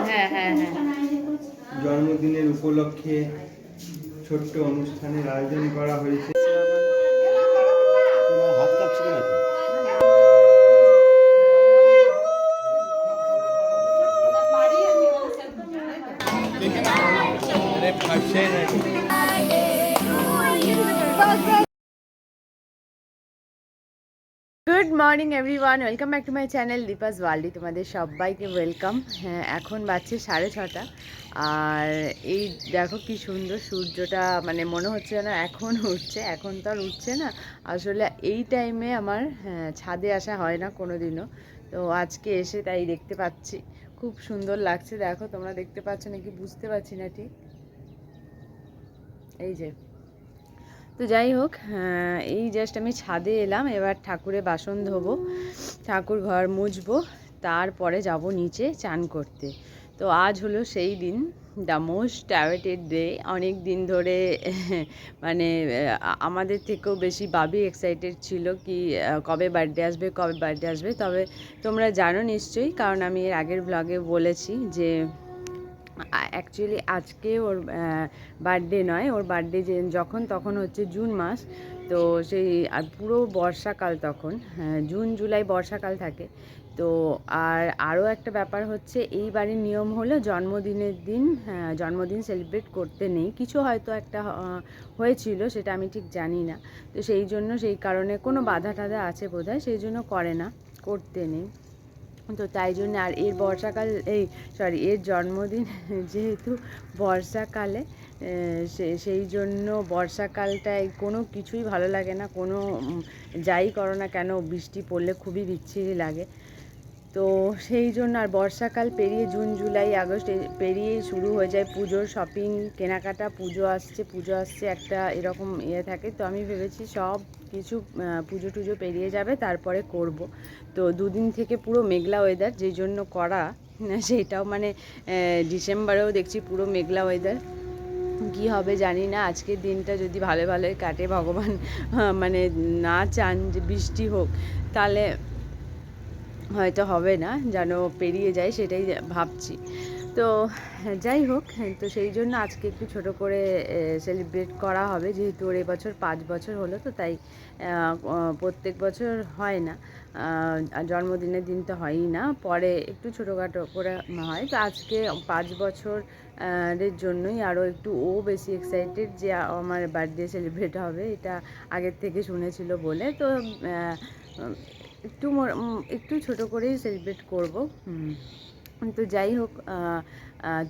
হ্যাঁ হ্যাঁ হ্যাঁ। জন্মদিনের উপলক্ষে ছোট্ট অনুষ্ঠানের আয়োজন করা হয়েছে। Good morning everyone, welcome back to my channel Deepa's ওয়ার্ল্ডে। তোমাদের সবাইকে ওয়েলকাম। হ্যাঁ, এখন বাজছে 6:30 আর এই দেখো কি সুন্দর সূর্যটা, মানে মনে হচ্ছে যেন এখন উঠছে। এখন তো আর উঠছে না আসলে। এই টাইমে আমার ছাদে আসা হয় না কোনো দিনও, তো আজকে এসে তাই দেখতে পাচ্ছি। খুব সুন্দর লাগছে। দেখো তোমরা দেখতে পাচ্ছ নাকি বুঝতে পারছি না ঠিক। এই যে, তো যাই হোক, এই জাস্ট আমি ছাদে এলাম। এবার ঠাকুরের বাসন ধোবো, ঠাকুর ঘর মুছবো, তারপরে যাব নিচে চান করতে। তো আজ হলো সেই দিন, দ্য মোস্ট অ্যাওয়েটেড ডে। অনেক দিন ধরে মানে আমাদের থেকেও বেশি বাবি এক্সাইটেড ছিল কি কবে বার্থডে আসবে, কবে বার্থডে আসবে। তবে তোমরা জানো নিশ্চয়ই, কারণ আমি এর আগের ব্লগে বলেছি যে অ্যাকচুয়ালি আজকে ওর বার্থডে নয়, ওর বার্থডে যখন তখন হচ্ছে জুন মাস। তো সেই আর পুরো বর্ষাকাল তখন, জুন জুলাই বর্ষাকাল থাকে। তো আরও একটা ব্যাপার হচ্ছে, এই বাড়ির নিয়ম হলো জন্মদিনের দিন জন্মদিন সেলিব্রেট করতে নেই। কিছু হয়তো একটা হয়েছিল, সেটা আমি ঠিক জানি না। তো সেই জন্য, সেই কারণে কোনো বাধা টাধা আছে বোধহয়, সেই জন্য করে না, করতে নেই। তো তাই জন্য, আর এর বর্ষাকাল এর জন্মদিন যেহেতু বর্ষাকালে, সেই জন্য বর্ষাকালটায় কোনো কিছুই ভালো লাগে না। কোনো যাই করো না কেন, বৃষ্টি পড়লে খুবই বিচ্ছিরি লাগে। তো সেই জন্য, আর বর্ষাকাল পেরিয়ে জুন জুলাই আগস্ট পেরিয়ে শুরু হয়ে যায় পুজোর শপিং কেনাকাটা। পুজো আসছে একটা এরকম থাকে। তো আমি ভেবেছি সব কিছু পুজো টুজো পেরিয়ে যাবে তারপরে করব। তো দুদিন থেকে পুরো মেঘলা ওয়েদার, যেই জন্য করা সেইটাও মানে ডিসেম্বরেও দেখছি পুরো মেঘলা ওয়েদার। কী হবে জানি না। আজকের দিনটা যদি ভালো ভালোই কাটে, ভগবান মানে না চান যে বৃষ্টি হোক, তাহলে হয়তো হবে না, যেন পেরিয়ে যায়, সেটাই ভাবছি। তো যাই হোক, তো সেই জন্য আজকে একটু ছোট করে সেলিব্রেট করা হবে, যেহেতু ওর এবছর 5 বছর হলো। তো তাই প্রত্যেক বছর হয় না, জন্মদিনের দিন তো হয়ই না, পরে একটু ছোটোখাটো করে হয়। তো আজকে 5 বছর এর জন্যই আরও একটু ও বেশি এক্সাইটেড যে আমার বার্থডে সেলিব্রেট হবে, এটা আগের থেকে শুনেছিল বলে। তো একটু ছোট করেই সেলিব্রেট করব। তো যাই হোক,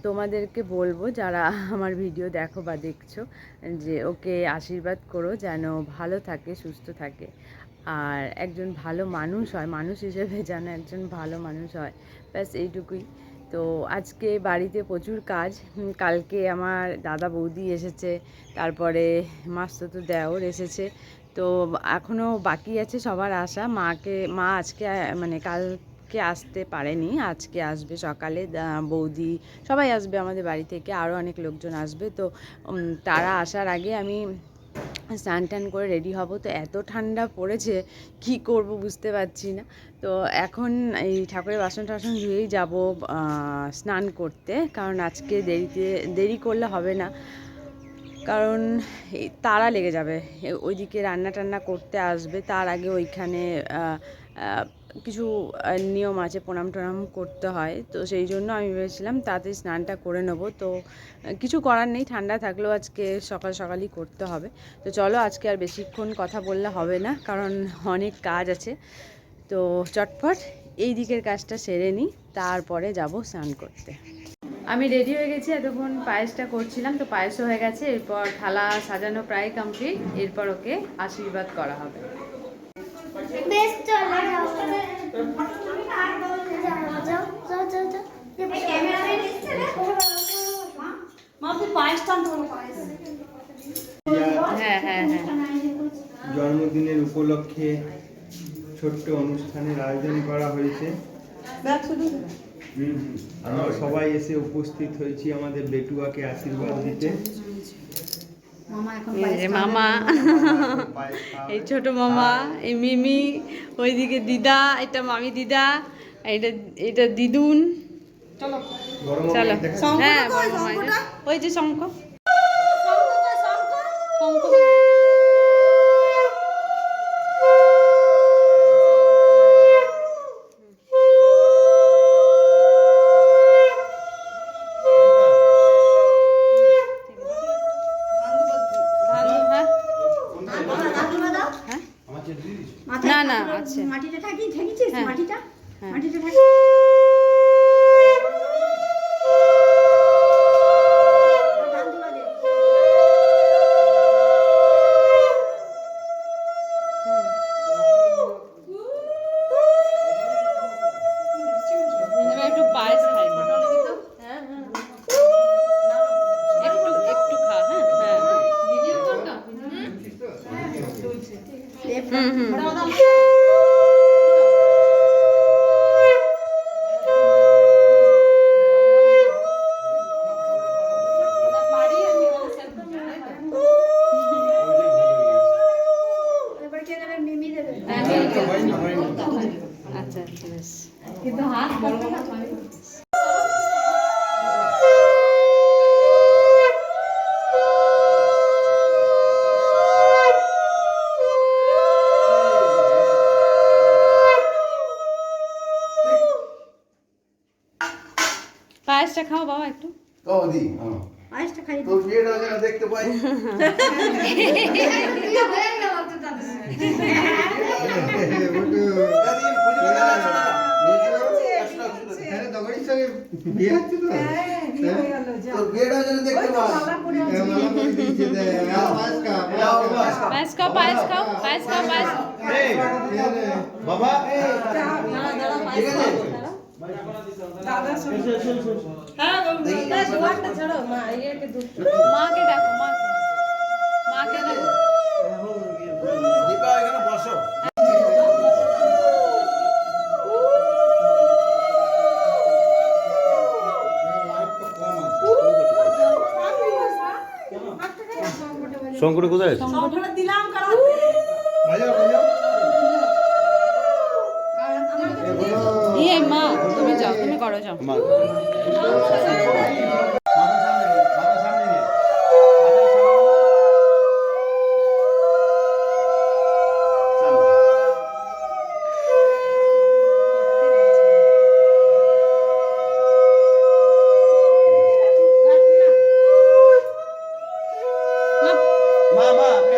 তোমাদেরকে বলবো যারা আমার ভিডিও দেখো বা দেখছো, যে ওকে আশীর্বাদ করো যেন ভালো থাকে, সুস্থ থাকে, আর একজন ভালো মানুষ হয়, মানুষ হিসেবে যেন একজন ভালো মানুষ হয়, ব্যাস এইটুকুই। তো আজকে বাড়িতে প্রচুর কাজ। কালকে আমার দাদা বৌদি এসেছে, তারপরে মাস্তুতো দেওর এসেছে। তো এখনও বাকি আছে সবার আসা। মা আজকে মানে কালকে আসতে পারেনি, আজকে আসবে সকালে। বৌদি সবাই আসবে আমাদের বাড়ি থেকে, আরও অনেক লোকজন আসবে। তো তারা আসার আগে আমি স্নান টান করে রেডি হব। তো এত ঠান্ডা পড়েছে, কি করব বুঝতে পারছি না। তো এখন এই ঠাকুরের বাসন টাসন ধুয়েই যাব স্নান করতে, কারণ আজকে দেরি করলে হবে না, কারণ তাড়া লেগে যাবে। ওইদিকে রান্না টান্না করতে আসবে, তার আগে ওইখানে কিছু নিয়ম আছে, প্রণাম টনাম করতে হয়। তো সেই জন্য আমি ভেবেছিলাম তাড়াতাড়ি স্নানটা করে নেবো। তো কিছু করার নেই, ঠান্ডা থাকলেও আজকে সকাল সকালই করতে হবে। তো চলো, আজকে আর বেশিক্ষণ কথা বললে হবে না, কারণ অনেক কাজ আছে। তো চটপট এই দিকের কাজটা সেরে নিই, তারপরে যাব স্নান করতে। আমি রেডি হয়ে গেছি, এতক্ষণ পায়েসটা করছিলাম। তো পায়েসও হয়ে গেছে, এরপর থালা সাজানো প্রায় কমপ্লিট। এরপর ওকে আশীর্বাদ করা হবে। হ্যাঁ হ্যাঁ হ্যাঁ। জন্মদিনের উপলক্ষে ছোট্ট অনুষ্ঠানের আয়োজন করা হয়েছে। আমরা সবাই এসে উপস্থিত হয়েছি আমাদের বেটুয়াকে আশীর্বাদ দিতে। মামা, এই ছোট মামা, এই মিমি, ওইদিকে দিদা, এটা মামি দিদা, এইটা এটা দিদুন। চলো চলো হ্যাঁ ওই যে শঙ্খ শঙ্খ না না আছে মাটিটা ঠেকিছিস হ্যাঁ। মাটিটা হ্যাঁ। মাটিটা ঠেকি একটু পায়েস খাই একটু একটু খা হ্যাঁ হ্যাঁ হুম এবার কে দেবে মিমি দেবে আচ্ছা বেশ কিন্তু হাত বড় বড় হয় পায়েসটা খাও বাবা একটু পায়েসটা খাই তোর বিয়েটা যেন দেখতে পাই তোর বিয়েটা যেন দেখতে পাই পায়েস খাও পায়েস খাও পায়েস খাও পায়েস বাবা ঠিক আছে মাকে ডাকো মাকে মাকে ডাকো দীপা এখানে বসো শঙ্কর কোথায় আছে? ইয়ে মা তুমি যাও তুমি করো যাও মা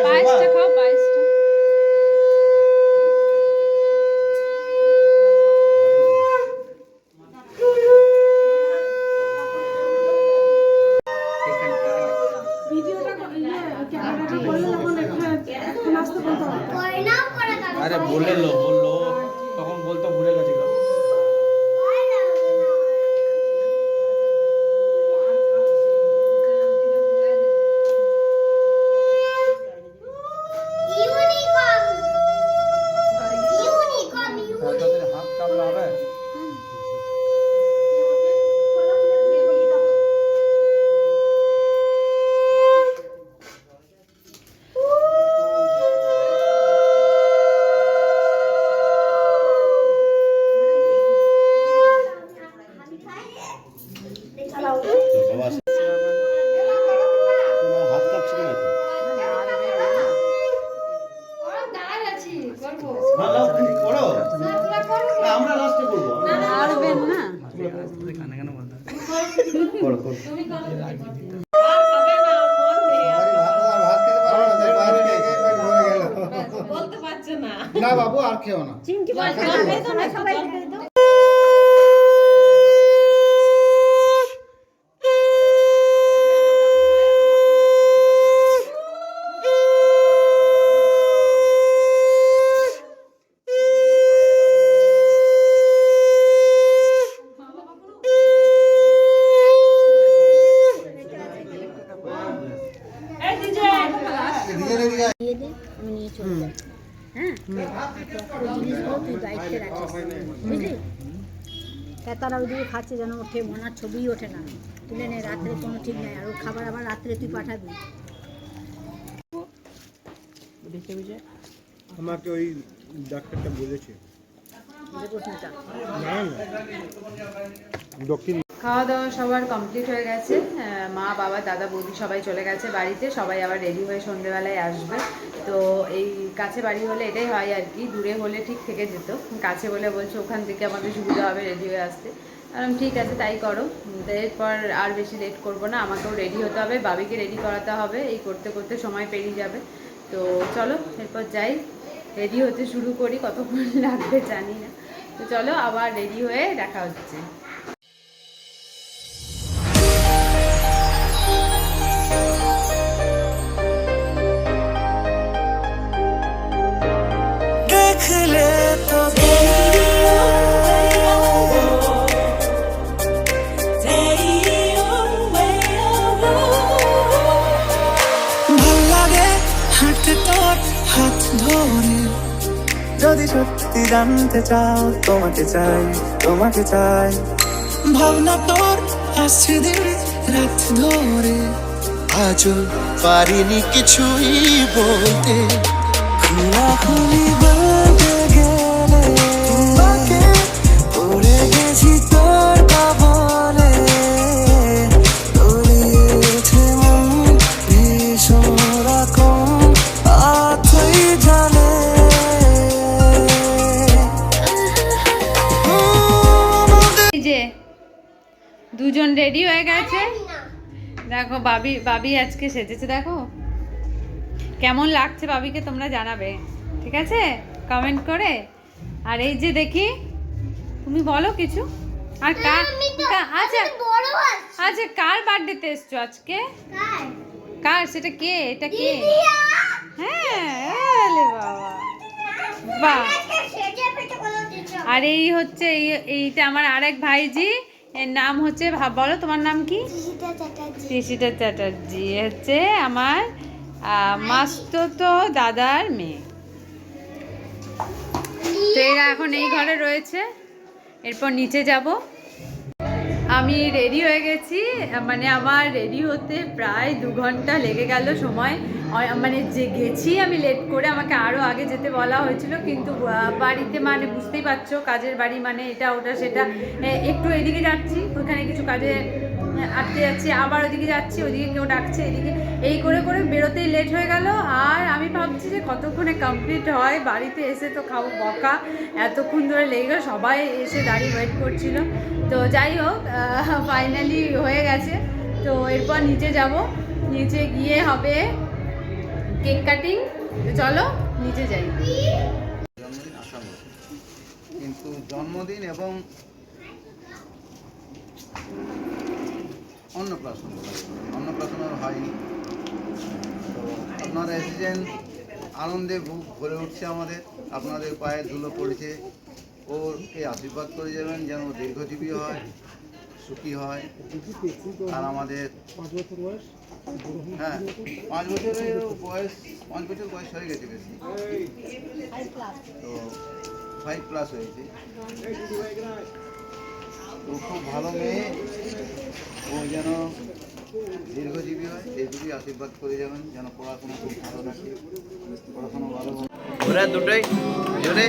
পায়েসটা খাও পায়েসটা আরে বললো তখন বলতে ভুলে গেছিল হাত কামড়া হবে বাবা তোমার হাত কাঁপছে কেন আমরা লাস্টে করবো পারবেন না করো বলতে পারছো না না বাবু আর খেও না চিমটি সবাই আমি নিয়ে চলে যাই হ্যাঁ ওই জিনিসগুলো তুই দায়িত্বে রাখিস বুঝলি তারা ওইদিকে খাচ্ছে যেন ওঠে মনার ছবিই ওঠে না তুলে নে রাত্রে কোনো ঠিক নাই আর ওর খাবার আবার রাত্রে তুই পাঠাবি আমাকে ওই ডাক্তারটা বলেছে যে প্রশ্নটা দক্ষিণ খাওয়া দাওয়া সবার কমপ্লিট হয়ে গেছে। মা বাবা দাদা বৌদি সবাই চলে গেছে বাড়িতে, সবাই আবার রেডি হয়ে সন্ধেবেলায় আসবে। তো এই কাছে বাড়ি হলে এটাই হয় আর কি, দূরে হলে ঠিক থেকে যেত, কাছে বলে বলছে ওখান থেকে আমাদের সুবিধা হবে রেডি হয়ে আসতে। কারণ ঠিক আছে তাই করো, তো এরপর আর বেশি লেট করবো না, আমাকেও রেডি হতে হবে, বাবিকে রেডি করাতে হবে, এই করতে করতে সময় পেরিয়ে যাবে। তো চলো এরপর যাই, রেডি হতে শুরু করি, কতক্ষণ লাগবে জানি না। তো চলো আবার রেডি হয়ে দেখা হচ্ছে। দেখলে তো ভাল লাগে হাঁটতে তোর হাত ধরে, যদি সত্যি জানতে চাও তোমাকে চাই, তোমাকে চাই। ভাবনা তোর আসছে দিন রাত ধরে, আজও পারিনি কিছুই বলতে, খোলাখুলি বলতে গেলে তোমাকে পড়ে গেছি তোর কবলে, তলিয়েছে মন ভীষণ রকম আতই জানে। এই যে দুজন রেডি হয়ে গেছে, দেখো বাবি আজকে সেজেছে, দেখো কেমন লাগছে বাবিকে তোমরা জানাবে, ঠিক আছে, কমেন্ট করে। আর এই যে দেখি তুমি বলো কিছু। আর আচ্ছা আচ্ছা কার বার্থডেতে এসছো আজকে? কার সেটা? কে এটা? কে? হ্যাঁ আরে বাবা, বাহ। আর এই হচ্ছে এইটা আমার আরেক ভাইজি, এর নাম হচ্ছে বলো তোমার নাম কি? ত্রিশিতা চ্যাটার্জি, হচ্ছে আমার মাস্তুতো দাদার মেয়ে। তো এরা এখন এই ঘরে রয়েছে, এরপর নিচে যাব। আমি রেডি হয়ে গেছি, মানে আমার রেডি হতে প্রায় 2 ঘন্টা লেগে গেল সময়। মানে যে গেছি আমি লেট করে, আমাকে আরও আগে যেতে বলা হয়েছিল, কিন্তু বাড়িতে মানে বুঝতেই পারছো কাজের বাড়ি মানে এটা ওটা সেটা, একটু এদিকে যাচ্ছি ওখানে কিছু কাজে আটকে যাচ্ছি, আবার ওদিকে যাচ্ছি ওদিকে কেউ ডাকছে, এদিকে এই করে করে বেরোতেই লেট হয়ে গেল। আর আমি ভাবছি যে কতক্ষণে কমপ্লিট হয়, বাড়িতে এসে তো খাবো বকা, এতক্ষণ ধরে লেগে গেল, সবাই এসে দাঁড়িয়ে ওয়েট করছিল। তো যাই হোক ফাইনালি হয়ে গেছে। তো এরপর নিচে যাব, নিচে গিয়ে হবে কেক কাটিং। চলো নিচে যাই। জন্মদিন আসাম, কিন্তু জন্মদিন এবং অন্নপ্রাশন হয়নি। তো আপনারা এসেছেন, আনন্দে বুক ভরে উঠছে আমাদের, আপনাদের পায়ে ধুলো পড়েছে, ওকে আশীর্বাদ করে যাবেন যেন দীর্ঘজীবী হয়, সুখী হয়। আর আমাদের 5 বছর বয়স, হ্যাঁ 5 বছরের বয়স, 5 বছর বয়স হয়ে গেছে বেশি, তো 5+ হয়েছে। তো খুব ভালো মেয়ে, ও যেন দীর্ঘজীবী হয়, এইটুকুই আশীর্বাদ করে যাবেন, যেন পড়াশোনা খুব ভালো থাকে, পড়াশোনা ভালো হয়। ওরা দুটোই জোরে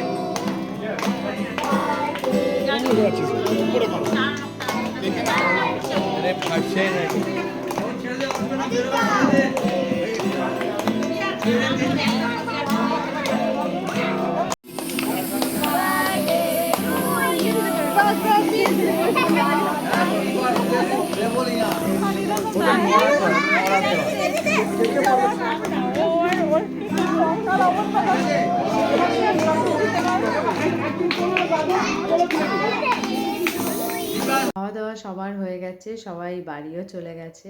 খাওয়া দাওয়া সবার হয়ে গেছে, সবাই বাড়িও চলে গেছে।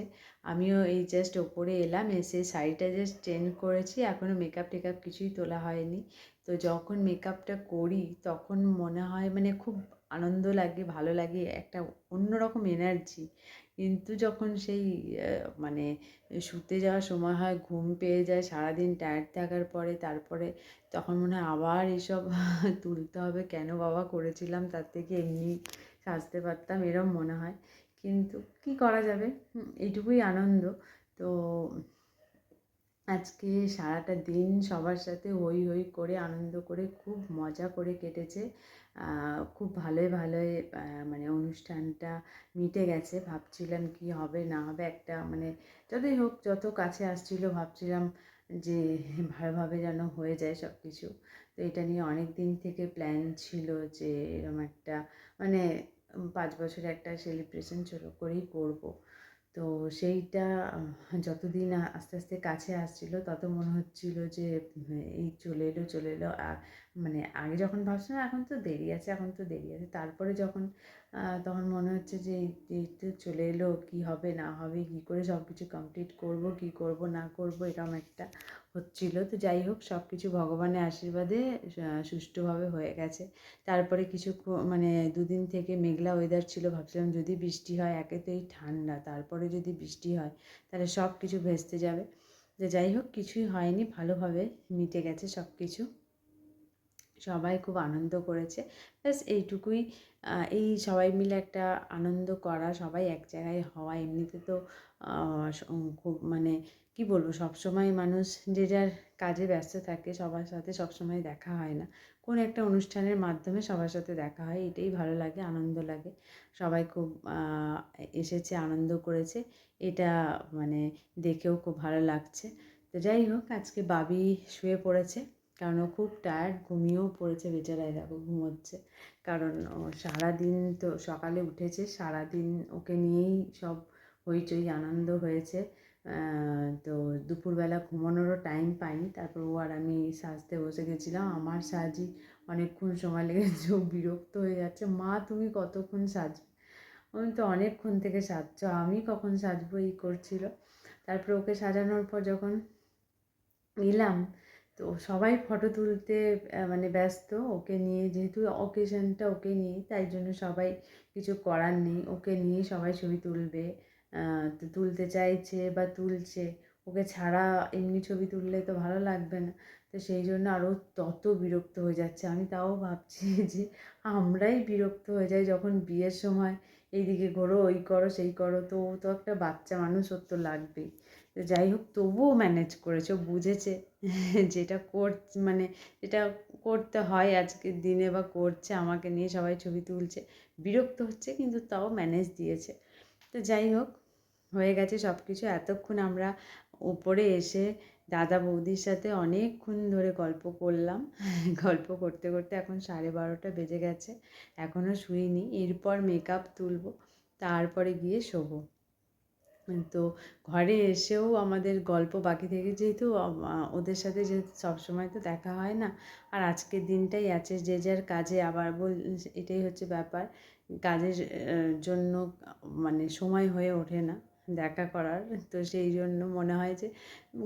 আমিও এই জাস্ট ওপরে এলাম, এসে শাড়িটা জাস্ট চেঞ্জ করেছি, এখনও মেকআপ টেকআপ কিছুই তোলা হয়নি। তো যখন মেকআপটা করি তখন মনে হয় মানে খুব আনন্দ লাগে, ভালো লাগে, একটা অন্যরকম এনার্জি। কিন্তু যখন সেই মানে শুতে যাওয়ার সময় হয়, ঘুম পেয়ে যায় সারাদিন টায়ার্ড থাকার পরে, তারপরে তখন মনে হয় আবার এসব তুলতে হবে, কেন বাবা করেছিলাম, তার থেকে এমনি সাজতে পারতাম, এরম মনে হয়। কিন্তু কি করা যাবে, এইটুকুই আনন্দ। তো আজকে সারাটা দিন সবার সাথে হই হই করে আনন্দ করে খুব মজা করে কেটেছে। খুব ভালোই মানে অনুষ্ঠানটা মিটে গেছে। ভাবছিলাম কি হবে না হবে, একটা মানে যতই হোক, যত কাছে আসছিলো ভাবছিলাম যে ভালোভাবে যেন হয়ে যায় সব কিছু। তো এটা নিয়ে অনেক দিন থেকে প্ল্যান ছিল যে এরকম একটা মানে 5 বছরে একটা সেলিব্রেশন ছোটো করেই করবো। তো সেইটা যতদিন আস্তে আস্তে কাছে আসছিলো তত মনে হচ্ছিলো যে এই চলে এলো। মানে আগে যখন ভাবছিলাম এখন তো দেরি আছে, তারপরে যখন তখন মনে হচ্ছে যে এই তো চলে এলো, কী হবে না হবে, কী করে সব কিছু কমপ্লিট করবো, কী করব না করব, এরকম একটা হচ্ছিলো। তো যাই হোক, সব কিছু ভগবানের আশীর্বাদে সুষ্ঠুভাবে হয়ে গেছে। তারপরে মানে 2 দিন থেকে মেঘলা ওয়েদার ছিল, ভাবছিলাম যদি বৃষ্টি হয়, একে তো এই ঠান্ডা, তারপরে যদি বৃষ্টি হয় তাহলে সব কিছু ভেস্তে যাবে। তো যাই হোক, কিছুই হয়নি, ভালোভাবে মিটে গেছে সব কিছু। সবাই খুব আনন্দ করেছে, ব্যাস এইটুকুই। এই সবাই মিলে একটা আনন্দ করা, সবাই এক জায়গায় হওয়া, এমনিতে তো খুব মানে কি বলবো, সবসময় মানুষ যে যার কাজে ব্যস্ত থাকে, সবার সাথে সবসময় দেখা হয় না। কোনো একটা অনুষ্ঠানের মাধ্যমে সবার সাথে দেখা হয়, এটাই ভালো লাগে, আনন্দ লাগে। সবাই খুব এসেছে, আনন্দ করেছে, এটা মানে দেখেও খুব ভালো লাগছে। তো যাই হোক, আজকে বাবি শুয়ে পড়েছে, কারণ ও খুব টায়ার্ড, ঘুমিয়েও পড়েছে বেচারায়, দেখো ঘুমোচ্ছে। কারণ ও সারাদিন তো সকালে উঠেছে, সারাদিন ওকে নিয়েই সব হইচই আনন্দ হয়েছে। তো দুপুরবেলা ঘুমানোরও টাইম পাইনি। তারপর ও আর আমি সাজতে বসে গেছিলাম, আমার সাজই অনেকক্ষণ সময় লেগেছে, ও বিরক্ত হয়ে যাচ্ছে, মা তুমি কতক্ষণ সাজবে, আমি তো অনেকক্ষণ থেকে সাজছ, আমি কখন সাজবো, এই করছিল। তারপর ওকে সাজানোর পর যখন এলাম, তো সবাই ফটো তুলতে মানে ব্যস্ত ওকে নিয়ে, যেহেতু অকেশনটা ওকে নিয়ে, তাই জন্য সবাই কিছু করার নেই, ওকে নিয়ে সবাই ছবি তুলবে। তো তুলতে চাইছে বা তুলছে, ওকে ছাড়া এমনি ছবি তুললে তো ভালো লাগবে না। তো সেই জন্য আরও তত বিরক্ত হয়ে যাচ্ছে। আমি তাও ভাবছি যে আমরাই বিরক্ত হয়ে যাই যখন বিয়ের সময় এইদিকে ঘোরো, ওই করো, সেই করো, তো ও তো একটা বাচ্চা মানুষ, ওর তো লাগবেই। তো যাই হোক, তবুও ম্যানেজ করেছে, ও বুঝেছে যেটা মানে যেটা করতে হয় আজকের দিনে, বা করছে, আমাকে নিয়ে সবাই ছবি তুলছে, বিরক্ত হচ্ছে, কিন্তু তাও ম্যানেজ দিয়েছে। তো যাই হোক, হয়ে গেছে সব কিছু। এতক্ষণ আমরা উপরে এসে দাদা বৌদির সাথে অনেকক্ষণ ধরে গল্প করলাম। গল্প করতে করতে এখন 12:30 বেজে গেছে, এখনও শুইনি। এরপর মেকআপ তুলবো, তারপরে গিয়ে শোবো। তো ঘরে এসেও আমাদের গল্প বাকি থেকে, যেহেতু ওদের সাথে যেহেতু সবসময় তো দেখা হয় না, আর আজকের দিনটাই আছে, যে যার কাজে, আবার এটাই হচ্ছে ব্যাপার, কাজের জন্য মানে সময় হয়ে ওঠে না দেখা করার। তো সেই জন্য মনে হয় যে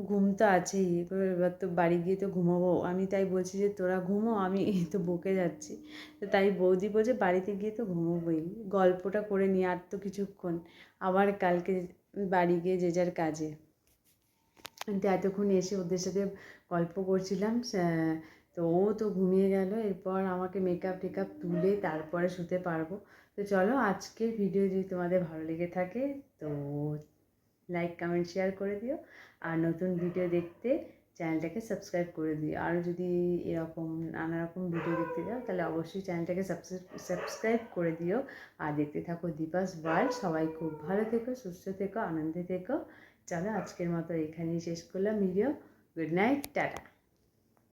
ঘুম তো আছেই, এবার তো বাড়ি গিয়ে তো ঘুমোবো। আমি তাই বলছি যে তোরা ঘুমো, আমি তো বকে যাচ্ছি। তো তাই বৌদি বলছে বাড়িতে গিয়ে তো ঘুমোবোই, গল্পটা করে নিয়ে আর তো কিছুক্ষণ, আবার কালকে বাড়ি গিয়ে যে যার কাজে। কিন্তু এতক্ষণ এসে ওদের সাথে গল্প করছিলাম, তো ও তো ঘুমিয়ে গেল। এরপর আমাকে মেকআপ টেকআপ তুলে তারপরে শুতে পারবো। তো চলো, আজকের ভিডিও যদি তোমাদের ভালো লেগে থাকে তো লাইক কমেন্ট শেয়ার করে দিও, আর নতুন ভিডিও দেখতে চ্যানেলটাকে সাবস্ক্রাইব করে দিও। আর যদি এরকম নানা রকম ভিডিও দেখতে চাও তাহলে অবশ্যই চ্যানেলটাকে সাবস্ক্রাইব করে দিও, আর দেখতে থাকো দীপাস ওয়ার্ল্ড। সবাই খুব ভালো থেকো, সুস্থ থেকো, আনন্দে থেকো। চলো, আজকের মতো এখানেই শেষ করলাম ভিডিও। Good night, tata.